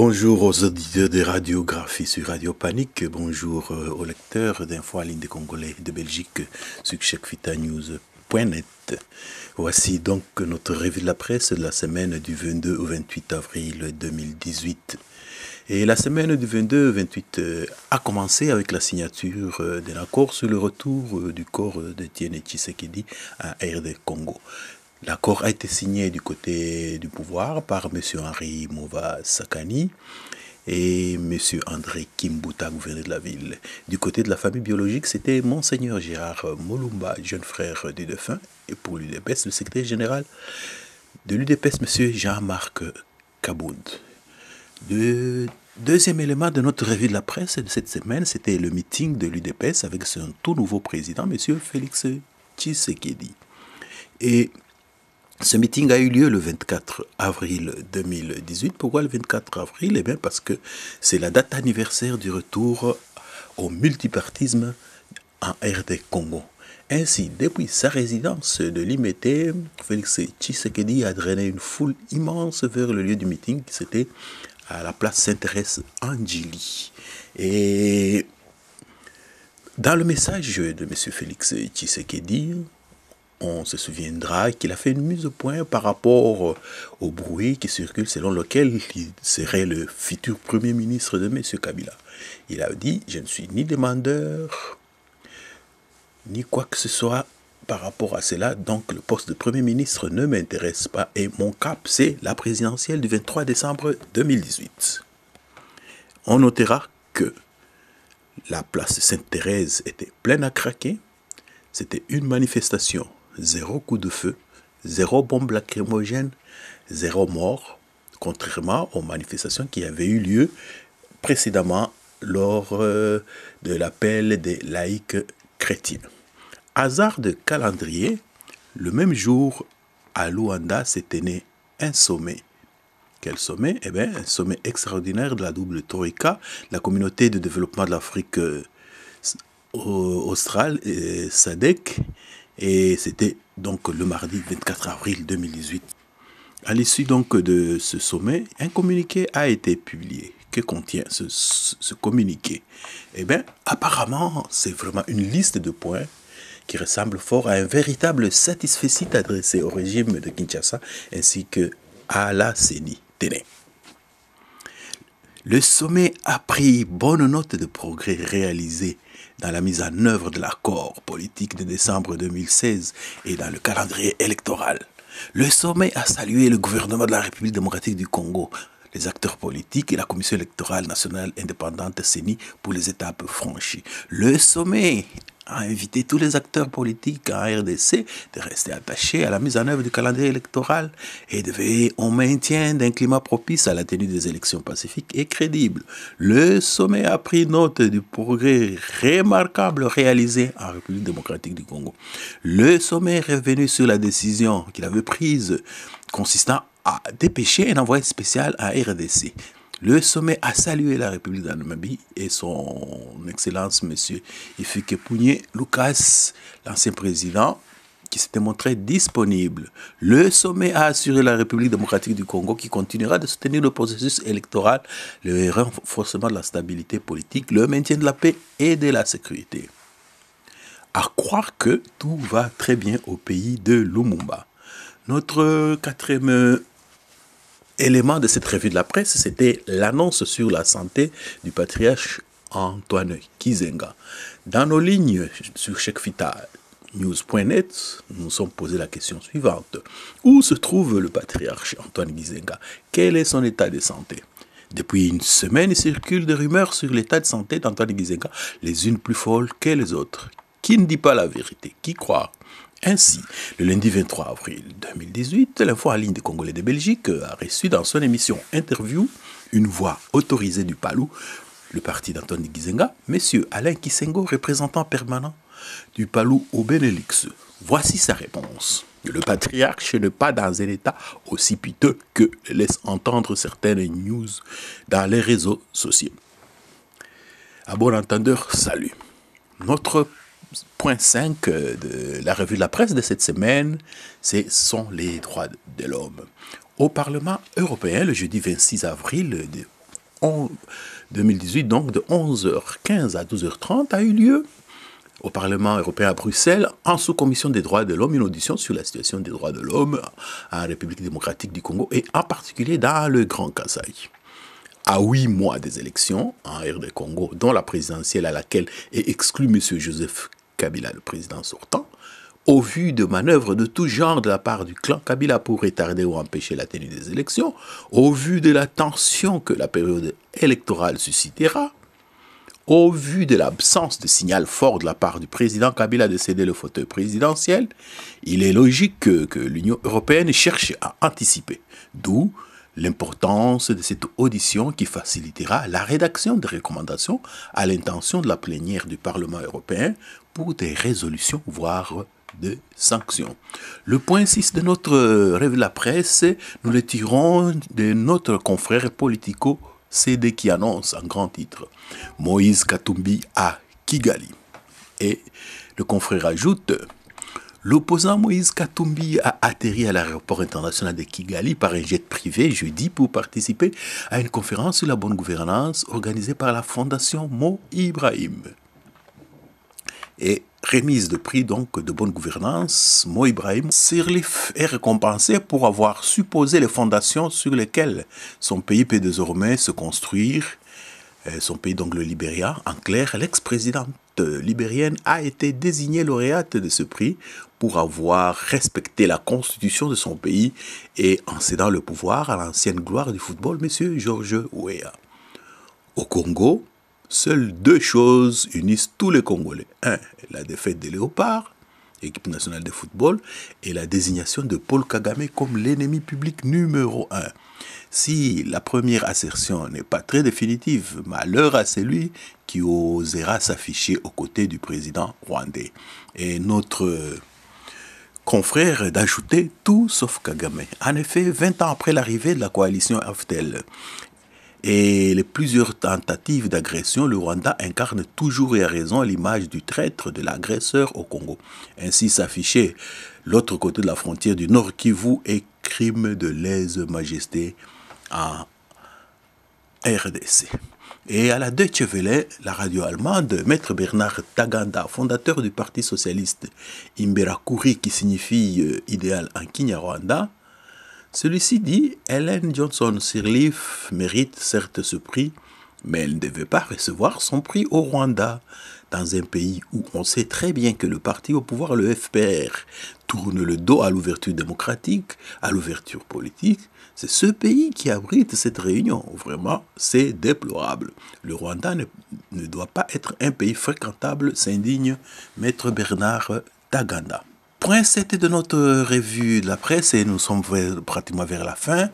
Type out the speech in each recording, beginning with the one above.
Bonjour aux auditeurs de radiographie sur Radio Panique, bonjour aux lecteurs d'Info en ligne des Congolais de Belgique sur chekvitanews.net. Voici donc notre revue de la presse de la semaine du 22 au 28 avril 2018. Et la semaine du 22 au 28 a commencé avec la signature d'un accord sur le retour du corps de Etienne Tshisekedi à RD Congo. L'accord a été signé du côté du pouvoir par M. Henri Mova Sakani et M. André Kimbuta, gouverneur de la ville. Du côté de la famille biologique, c'était Monseigneur Gérard Molumba, jeune frère du défunt, et pour l'UDPS, le secrétaire général de l'UDPS, M. Jean-Marc Kabound. Le deuxième élément de notre revue de la presse de cette semaine, c'était le meeting de l'UDPS avec son tout nouveau président, M. Félix Tshisekedi. Et ce meeting a eu lieu le 24 avril 2018. Pourquoi le 24 avril? Eh bien parce que c'est la date anniversaire du retour au multipartisme en RD Congo. Ainsi, depuis sa résidence de Limete, Félix Tshisekedi a drainé une foule immense vers le lieu du meeting qui c'était à la place Sainte-Thérèse Andjili. Et dans le message de M. Félix Tshisekedi, on se souviendra qu'il a fait une mise au point par rapport au bruit qui circule selon lequel il serait le futur premier ministre de M. Kabila. Il a dit, je ne suis ni demandeur, ni quoi que ce soit par rapport à cela, donc le poste de premier ministre ne m'intéresse pas et mon cap c'est la présidentielle du 23 décembre 2018. On notera que la place Sainte-Thérèse était pleine à craquer, c'était une manifestation. Zéro coup de feu, zéro bombe lacrymogène, zéro mort, contrairement aux manifestations qui avaient eu lieu précédemment lors de l'appel des laïcs chrétiens. Hasard de calendrier, le même jour, à Luanda, s'est tenu un sommet. Quel sommet? Eh bien, un sommet extraordinaire de la double Troïka, la communauté de développement de l'Afrique australe, SADC, et c'était donc le mardi 24 avril 2018. À l'issue donc de ce sommet, un communiqué a été publié. Que contient ce communiqué? Eh bien, apparemment, c'est vraiment une liste de points qui ressemble fort à un véritable satisfecit adressé au régime de Kinshasa ainsi que à la CENI. Tenez. Le sommet a pris bonne note de progrès réalisés dans la mise en œuvre de l'accord politique de décembre 2016 et dans le calendrier électoral. Le sommet a salué le gouvernement de la République démocratique du Congo, les acteurs politiques et la Commission électorale nationale indépendante CENI pour les étapes franchies. Le sommet a invité tous les acteurs politiques en RDC de rester attachés à la mise en œuvre du calendrier électoral et de veiller au maintien d'un climat propice à la tenue des élections pacifiques et crédibles. Le sommet a pris note du progrès remarquable réalisé en République démocratique du Congo. Le sommet est revenu sur la décision qu'il avait prise consistant à dépêcher un envoyé spécial à RDC. Le sommet a salué la République de Namibie et son Excellence M. Hifikepunye Lucas, l'ancien président, qui s'était montré disponible. Le sommet a assuré la République démocratique du Congo qui continuera de soutenir le processus électoral, le renforcement de la stabilité politique, le maintien de la paix et de la sécurité. À croire que tout va très bien au pays de Lumumba. Notre quatrième élément de cette revue de la presse, c'était l'annonce sur la santé du patriarche Antoine Gizenga. Dans nos lignes sur chekvitanews.net, nous nous sommes posé la question suivante. Où se trouve le patriarche Antoine Gizenga? Quel est son état de santé? Depuis une semaine, il circule des rumeurs sur l'état de santé d'Antoine Gizenga, les unes plus folles que les autres. Qui ne dit pas la vérité? Qui croit? Ainsi, le lundi 23 avril 2018, l'Info en ligne des Congolais de Belgique a reçu dans son émission Interview une voix autorisée du Palou, le parti d'Antoine Gizenga, M. Alain Kisengo, représentant permanent du Palou au Benelux. Voici sa réponse. Le patriarche n'est pas dans un état aussi piteux que laisse entendre certaines news dans les réseaux sociaux. À bon entendeur, salut. Notre point 5 de la revue de la presse de cette semaine, ce sont les droits de l'homme. Au Parlement européen, le jeudi 26 avril 2018, donc de 11h15 à 12h30, a eu lieu au Parlement européen à Bruxelles, en sous-commission des droits de l'homme, une audition sur la situation des droits de l'homme en République démocratique du Congo et en particulier dans le Grand Kasaï. À 8 mois des élections en RD Congo, dont la présidentielle à laquelle est exclu M. Joseph Kabila, le président sortant, au vu de manœuvres de tout genre de la part du clan Kabila pour retarder ou empêcher la tenue des élections, au vu de la tension que la période électorale suscitera, au vu de l'absence de signal fort de la part du président Kabila de céder le fauteuil présidentiel, il est logique que l'Union européenne cherche à anticiper. D'où l'importance de cette audition qui facilitera la rédaction des recommandations à l'intention de la plénière du Parlement européen pour des résolutions, voire de sanctions. Le point 6 de notre revue de la presse, nous le tirons de notre confrère politico CD qui annonce en grand titre Moïse Katumbi à Kigali. Et le confrère ajoute l'opposant Moïse Katumbi a atterri à l'aéroport international de Kigali par un jet privé jeudi pour participer à une conférence sur la bonne gouvernance organisée par la fondation Mo Ibrahim. Et remise de prix donc de bonne gouvernance, Mo Ibrahim Sirleaf est récompensé pour avoir supposé les fondations sur lesquelles son pays peut désormais se construire. Son pays donc le Libéria. En clair, l'ex-présidente libérienne a été désignée lauréate de ce prix pour avoir respecté la constitution de son pays et en cédant le pouvoir à l'ancienne gloire du football, M. Georges Weah. Au Congo, seules deux choses unissent tous les Congolais. Un, la défaite des Léopards, équipe nationale de football, et la désignation de Paul Kagame comme l'ennemi public numéro 1. Si la première assertion n'est pas très définitive, malheur à celui qui osera s'afficher aux côtés du président rwandais. Et notre confrère d'ajouter tout sauf Kagame. En effet, 20 ans après l'arrivée de la coalition AFTEL, et les plusieurs tentatives d'agression, le Rwanda incarne toujours et à raison l'image du traître, de l'agresseur au Congo. Ainsi s'afficher l'autre côté de la frontière du Nord Kivu et crime de lèse-majesté en RDC. Et à la Deutsche Welle, la radio allemande, Maître Bernard Taganda, fondateur du Parti socialiste Imberakuri, qui signifie idéal en Kinyarwanda, celui-ci dit « Ellen Johnson Sirleaf mérite certes ce prix, mais elle ne devait pas recevoir son prix au Rwanda, dans un pays où on sait très bien que le parti au pouvoir, le FPR, tourne le dos à l'ouverture démocratique, à l'ouverture politique. C'est ce pays qui abrite cette réunion. Vraiment, c'est déplorable. Le Rwanda ne doit pas être un pays fréquentable, s'indigne Maître Bernard Taganda. Point 7 de notre revue de la presse, et nous sommes pratiquement vers la fin,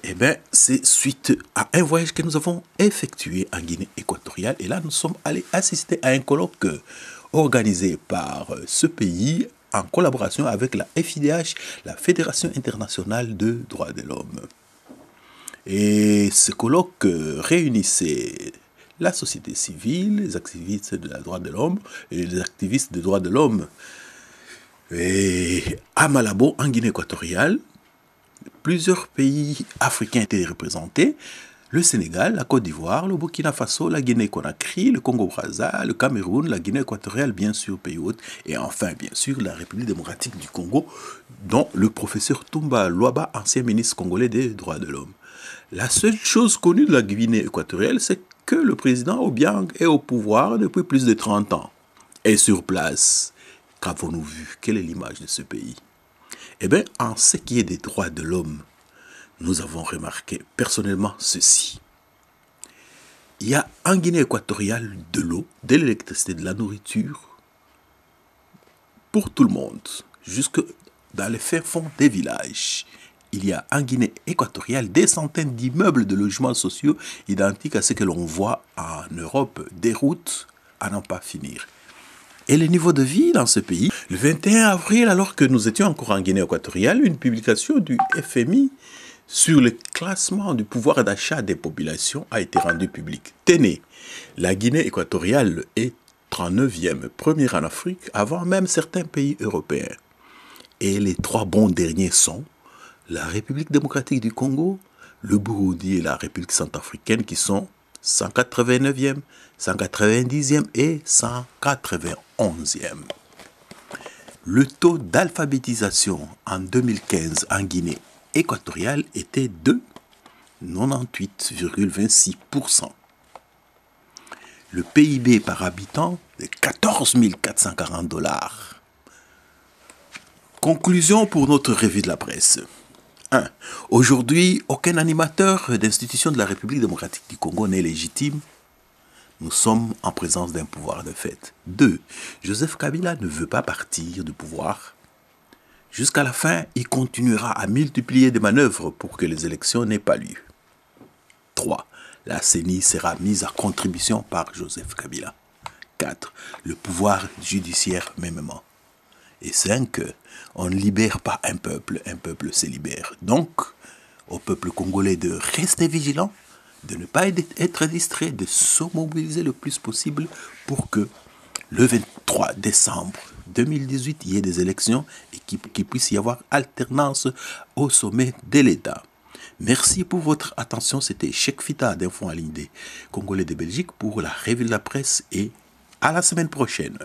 eh bien, c'est suite à un voyage que nous avons effectué en Guinée équatoriale. Et là, nous sommes allés assister à un colloque organisé par ce pays en collaboration avec la FIDH, la Fédération internationale de droits de l'homme. Et ce colloque réunissait la société civile, les activistes de droits de l'homme et les activistes des droits de l'homme. Et à Malabo, en Guinée équatoriale, plusieurs pays africains étaient représentés. Le Sénégal, la Côte d'Ivoire, le Burkina Faso, la Guinée-Conakry, le Congo-Brazza, le Cameroun, la Guinée équatoriale, bien sûr, pays hôte, et enfin, bien sûr, la République démocratique du Congo, dont le professeur Toumba Luaba, ancien ministre congolais des droits de l'homme. La seule chose connue de la Guinée équatoriale, c'est que le président Obiang est au pouvoir depuis plus de 30 ans. Et sur place, qu'avons-nous vu? Quelle est l'image de ce pays? Eh bien, en ce qui est des droits de l'homme, nous avons remarqué personnellement ceci. Il y a en Guinée équatoriale de l'eau, de l'électricité, de la nourriture pour tout le monde, jusque dans les fins fonds des villages. Il y a en Guinée équatoriale des centaines d'immeubles de logements sociaux identiques à ce que l'on voit en Europe, des routes à n'en pas finir. Et le niveau de vie dans ce pays, le 21 avril, alors que nous étions encore en Guinée équatoriale, une publication du FMI sur le classement du pouvoir d'achat des populations a été rendue publique. Tenez, la Guinée équatoriale est 39e, première en Afrique, avant même certains pays européens. Et les trois bons derniers sont la République démocratique du Congo, le Burundi et la République centrafricaine qui sont 189e, 190e et 191e. Le taux d'alphabétisation en 2015 en Guinée équatoriale était de 98,26%. Le PIB par habitant de 14 440 $. Conclusion pour notre revue de la presse. 1. Aujourd'hui, aucun animateur d'institution de la République démocratique du Congo n'est légitime. Nous sommes en présence d'un pouvoir de fait. 2. Joseph Kabila ne veut pas partir du pouvoir. Jusqu'à la fin, il continuera à multiplier des manœuvres pour que les élections n'aient pas lieu. 3. La CENI sera mise à contribution par Joseph Kabila. 4. Le pouvoir judiciaire mêmement. Et 5. On ne libère pas un peuple se libère. Donc, au peuple congolais de rester vigilant, de ne pas être distrait, de se mobiliser le plus possible pour que le 23 décembre 2018, il y ait des élections et qu'il puisse y avoir alternance au sommet de l'État. Merci pour votre attention. C'était Cheikh Fita d'Info en ligne des Congolais de Belgique pour la revue de la presse et à la semaine prochaine.